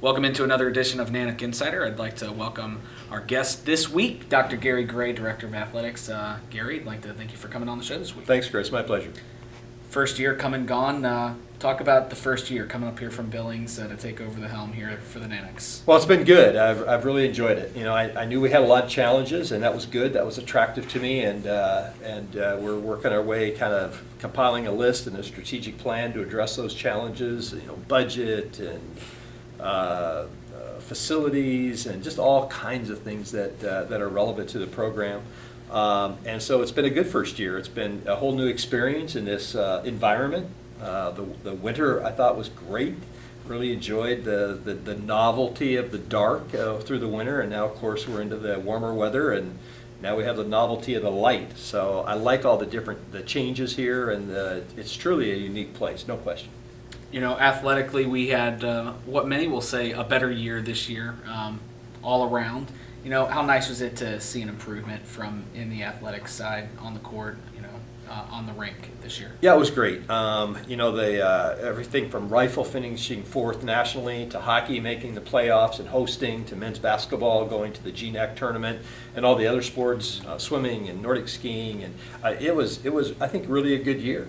Welcome into another edition of Nanook Insider. I'd like to welcome our guest this week, Dr. Gary Gray, Director of Athletics. Gary, I'd like to thank you for coming on the show this week. Thanks, Chris. My pleasure. First year come and gone. Talk about the first year coming up here from Billings to take over the helm here for the Nanooks. Well, it's been good. I've really enjoyed it. You know, I knew we had a lot of challenges, and that was good. That was attractive to me, and we're working our way, kind of compiling a list and a strategic plan to address those challenges. You know, budget and facilities and just all kinds of things that are relevant to the program. And so it's been a good first year. It's been a whole new experience in this environment. The winter I thought was great. Really enjoyed the novelty of the dark through the winter, and now of course we're into the warmer weather, and now we have the novelty of the light. So I like all the changes here, and it's truly a unique place, no question. You know, athletically, we had what many will say a better year this year, all around. You know, how nice was it to see an improvement from in the athletic side on the court, on the rink this year? Yeah, it was great. You know, everything from rifle finishing fourth nationally to hockey making the playoffs and hosting to men's basketball going to the GNAC tournament and all the other sports, swimming and Nordic skiing, and it was I think really a good year.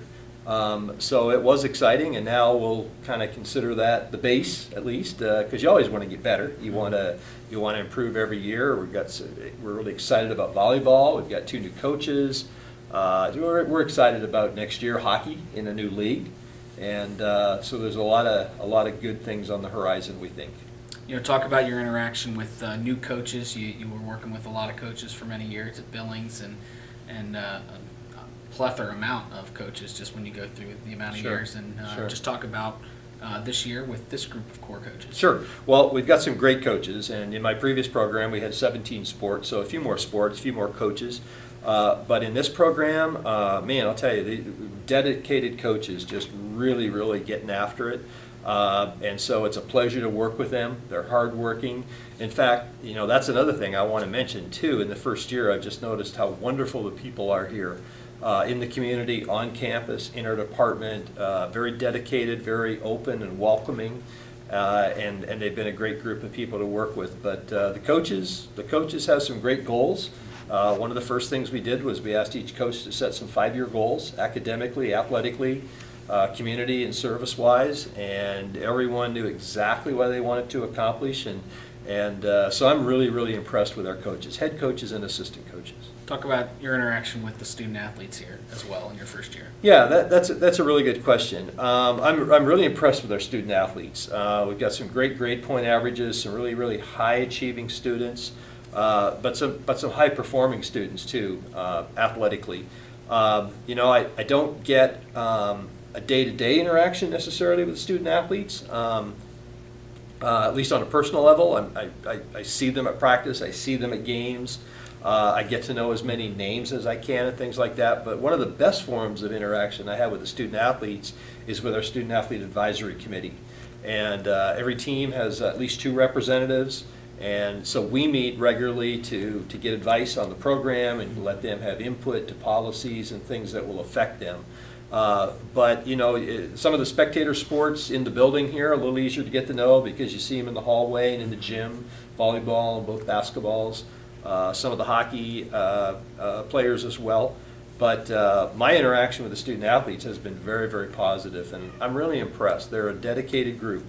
So it was exciting, and now we'll kind of consider that the base at least, because you always want to get better. You want to improve every year. We're really excited about volleyball. We've got 2 new coaches. We're excited about next year hockey in a new league, and so there's a lot of good things on the horizon, we think. You know, talk about your interaction with new coaches. You were working with a lot of coaches for many years at Billings, and a plethora amount of coaches just when you go through the amount of years, and just talk about this year with this group of core coaches. Sure. Well, we've got some great coaches, and in my previous program we had 17 sports, so a few more sports, a few more coaches. But in this program, man, I'll tell you, the dedicated coaches just really getting after it. And so it's a pleasure to work with them. They're hardworking. In fact, you know, that's another thing I want to mention too. In the first year, I've just noticed how wonderful the people are here in the community, on campus, in our department. Very dedicated, very open and welcoming. And they've been a great group of people to work with. But the coaches have some great goals. One of the first things we did was we asked each coach to set some 5-year goals, academically, athletically, community and service-wise, and everyone knew exactly what they wanted to accomplish. And so I'm really impressed with our coaches, head coaches and assistant coaches. Talk about your interaction with the student athletes here as well in your first year. Yeah, that's a really good question. I'm really impressed with our student athletes. We've got some great grade point averages, some really high achieving students. But some high performing students too, athletically. You know, I don't get a day-to-day interaction necessarily with student athletes, at least on a personal level. I see them at practice, I see them at games. I get to know as many names as I can and things like that. But one of the best forms of interaction I have with the student athletes is with our Student Athlete Advisory Committee. And every team has at least 2 representatives. And so we meet regularly to get advice on the program and let them have input to policies and things that will affect them. But you know, some of the spectator sports in the building here are a little easier to get to know because you see them in the hallway and in the gym, volleyball and both basketballs, some of the hockey players as well. But my interaction with the student athletes has been very positive, and I'm really impressed. They're a dedicated group.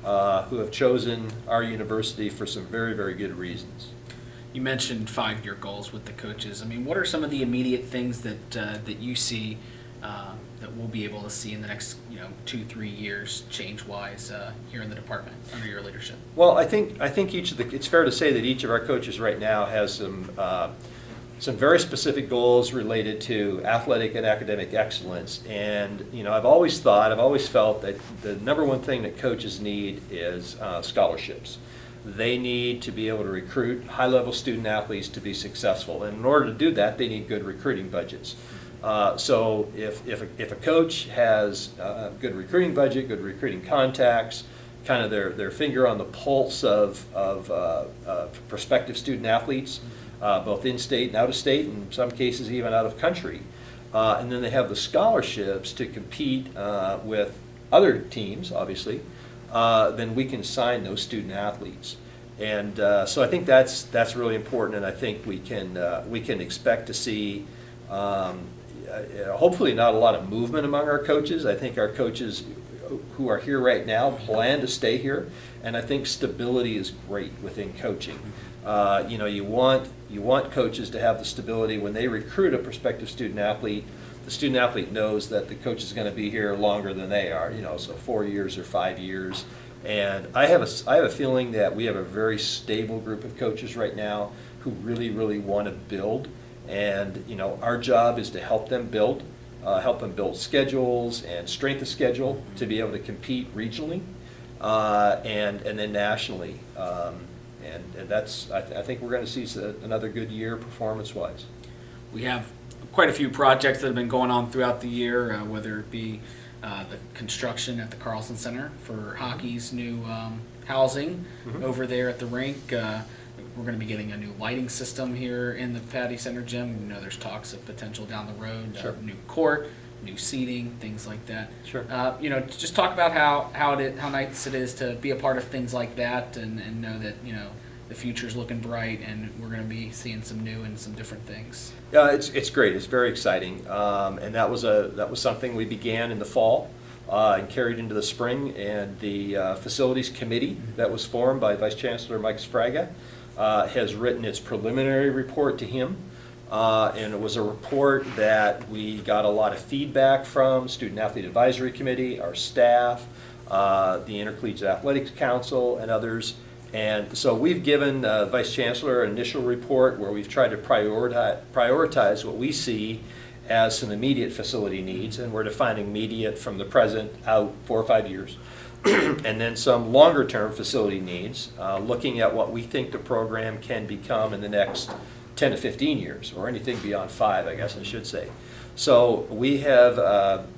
Who have chosen our university for some very good reasons. You mentioned 5-year goals with the coaches. I mean, what are some of the immediate things that you see that we'll be able to see in the next 2-3 years change-wise here in the department under your leadership? Well, I think it's fair to say that each of our coaches right now has some very specific goals related to athletic and academic excellence. And you know, I've always felt that the number one thing that coaches need is scholarships. They need to be able to recruit high-level student athletes to be successful. And in order to do that, they need good recruiting budgets. So if a coach has good recruiting budget, good recruiting contacts, kind of their finger on the pulse of prospective student athletes, both in-state and out-of-state, in some cases even out of country. And then they have the scholarships to compete with other teams, obviously, then we can sign those student athletes. And so I think that's really important, and I think we can expect to see hopefully not a lot of movement among our coaches. I think our coaches who are here right now plan to stay here, and I think stability is great within coaching. You want coaches to have the stability when they recruit a prospective student athlete. The student athlete knows that the coach is going to be here longer than they are, so 4 years or 5 years. And I have a feeling that we have a very stable group of coaches right now who really, really want to build. And our job is to help them build schedules and strength of schedule to be able to compete regionally and then nationally. And that's I think we're going to see another good year performance-wise. We have quite a few projects that have been going on throughout the year, whether it be the construction at the Carlson Center for hockey's new housing over there at the rink. We're going to be getting a new lighting system here in the Patty Center gym. There's talks of potential down the road, Sure. New court, new seating, things like that. Sure. Just talk about how nice it is to be a part of things like that, and know that the future's looking bright, and we're going to be seeing some new and some different things. Yeah, it's great. It's very exciting, and that was something we began in the fall and carried into the spring. And the facilities committee that was formed by Vice Chancellor Mike Sfraga has written its preliminary report to him, and it was a report that we got a lot of feedback from Student Athlete Advisory Committee, our staff, the Intercollegiate Athletics Council, and others. And so we've given Vice Chancellor an initial report where we've tried to prioritize what we see as some immediate facility needs, and we're defining immediate from the present out 4 or 5 years. And then some longer term facility needs, looking at what we think the program can become in the next 10 to 15 years, or anything beyond 5, I guess I should say. So we have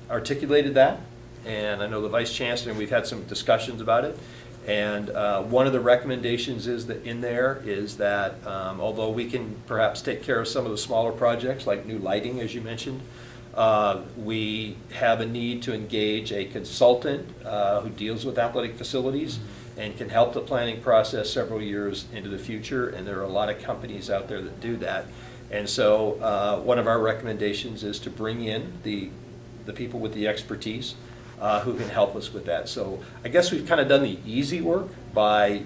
articulated that, and I know the Vice Chancellor, and we've had some discussions about it. And one of the recommendations is that although we can perhaps take care of some of the smaller projects like new lighting, as you mentioned, we have a need to engage a consultant who deals with athletic facilities and can help the planning process several years into the future. And there are a lot of companies out there that do that. And so one of our recommendations is to bring in the people with the expertise who can help us with that. So I guess we've kind of done the easy work by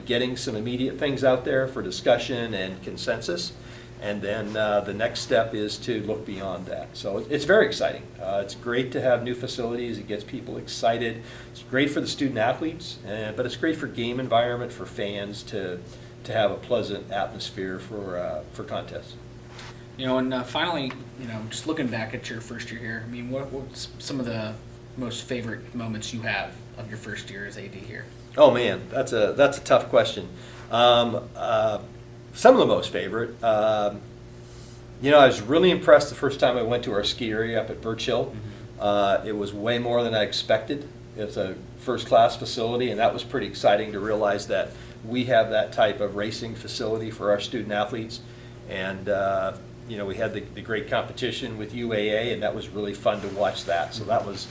getting some immediate things out there for discussion and consensus. And then the next step is to look beyond that. So it's very exciting. It's great to have new facilities. It gets people excited. It's great for the student athletes, but it's great for game environment, for fans to have a pleasant atmosphere for contests. And finally, just looking back at your first year here, I mean, what's some of the most favorite moments you have of your first year as AD here? Oh man, that's a tough question. Some of the most favorite, I was really impressed the first time I went to our ski area up at Birch Hill. It was way more than I expected. It's a first-class facility, and that was pretty exciting to realize that we have that type of racing facility for our student athletes. And we had the great competition with UAA, and that was really fun to watch that. So that was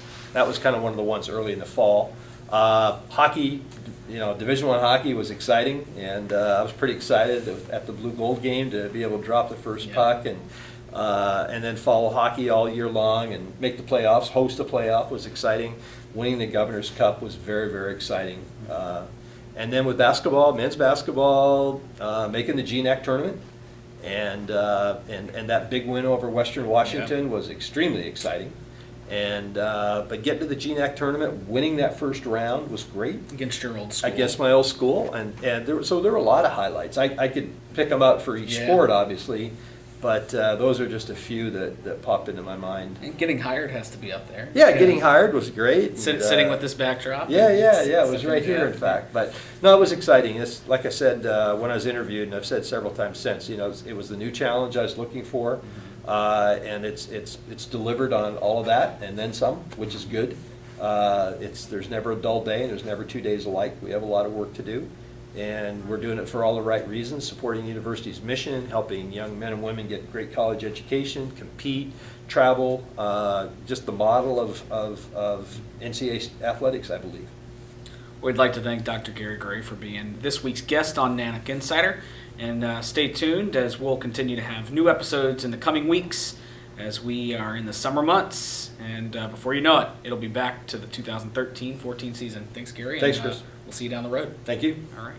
kind of one of the ones early in the fall. Hockey, Division I hockey was exciting, and I was pretty excited at the Blue Gold game to be able to drop the first puck and then follow hockey all year long and make the playoffs. Host a playoff was exciting. Winning the Governor's Cup was very, very exciting. And then with basketball, men's basketball, making the GNAC tournament. And that big win over Western Washington was extremely exciting. But getting to the GNAC tournament, winning that first round was great. Against your old school. Against my old school. And there were a lot of highlights. I could pick them out for each sport, obviously. But those are just a few that popped into my mind. And getting hired has to be up there. Yeah, getting hired was great. Sitting with this backdrop. Yeah, it was right here, in fact. But no, it was exciting. It's, like I said when I was interviewed, and I've said several times since, it was the new challenge I was looking for. And it's delivered on all of that and then some, which is good. There's never a dull day, and there's never 2 days alike. We have a lot of work to do. And we're doing it for all the right reasons, supporting the university's mission, helping young men and women get great college education, compete, travel, just the model of NCAA athletics, I believe. We'd like to thank Dr. Gary Gray for being this week's guest on Nanook Insider. And stay tuned as we'll continue to have new episodes in the coming weeks as we are in the summer months. And before you know it, it'll be back to the 2013-14 season. Thanks, Gary. Thanks, and, Chris. We'll see you down the road. Thank you. All right.